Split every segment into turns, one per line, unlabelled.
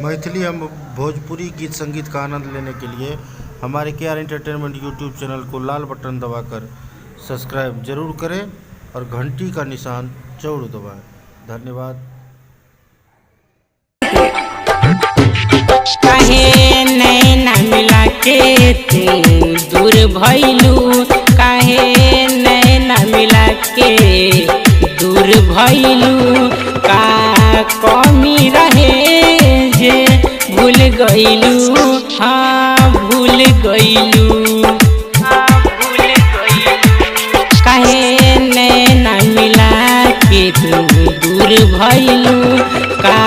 मैथिली एवं भोजपुरी गीत संगीत का आनंद लेने के लिए हमारे KR एंटरटेनमेंट यूट्यूब चैनल को लाल बटन दबाकर सब्सक्राइब जरूर करें और घंटी का निशान जरूर दबाएं। धन्यवाद।
काहे नैना मिला के तू दूर भइलू, काहे नैना मिला के दूर भइलू, का कमी रहे जे भूल गइलू, हाँ भूल गइलू, काहे नैना मिला के तू दूर भइलू, का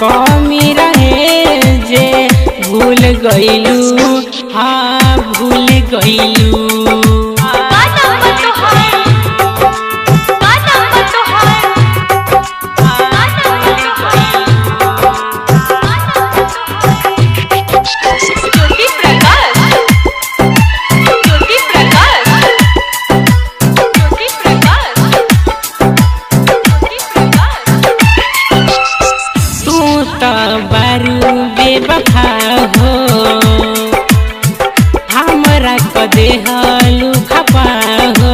कमी रहे जे भूल गइलू, हाँ भूल गइलू। बेवफा हो हमरा क देहलू खपा हो,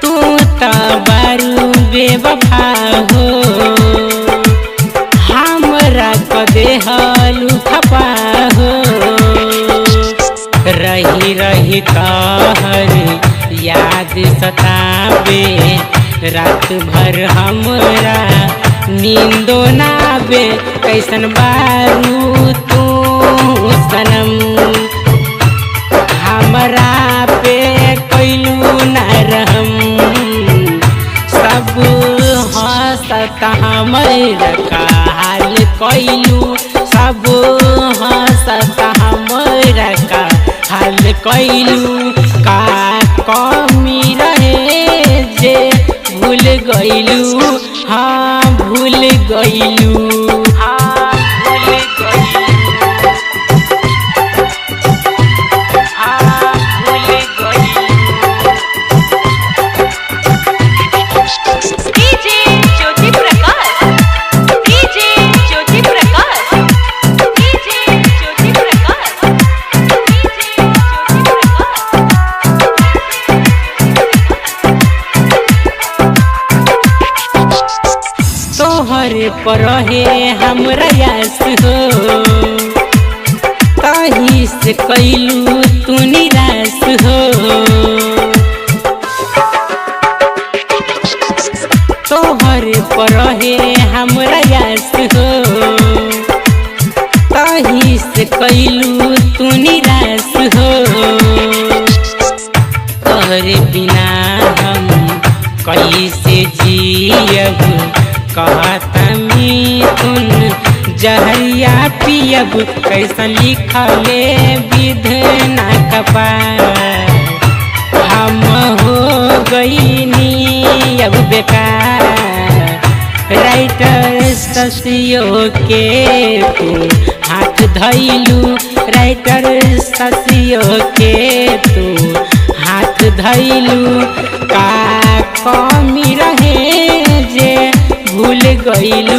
तू त बारू बेवफा हो हमरा क देहलू खपा हो, रही रही तोहर याद सतावे, रात भर हमरा नींदो ना आवे, कैसन बारू तू सनम, हमरा पे कैलू ना रहम, सब हंसत हमरा का हाल कैलू, सब हंसत हमरा का हाल कैलू, का कमी रहे जे भूल गइलू, हाँ भूल गइलू, हाँ भूल गइलू, हाँ भूल गइलू।
DJ Jyoti Prakash, DJ Jyoti Prakash, DJ Jyoti Prakash, DJ ज्योति
तोहर पर है हमरा यास हो, तही से कैलू तू निराश हो, तोहर पर है हमरा यास हो, तही से कैलू तू निराश हो, तोहरे बिना हम कैसे जियब, कहता मिथुन जहरिया पियब, कैसन लिखले विधना कपार, हम हो गईनी अब बेकार, राइटर शशियो के तू हाथ धइलू, राइटर शशियो के तू हाथ धइलू, का कमी रहे जे भूल गइलू।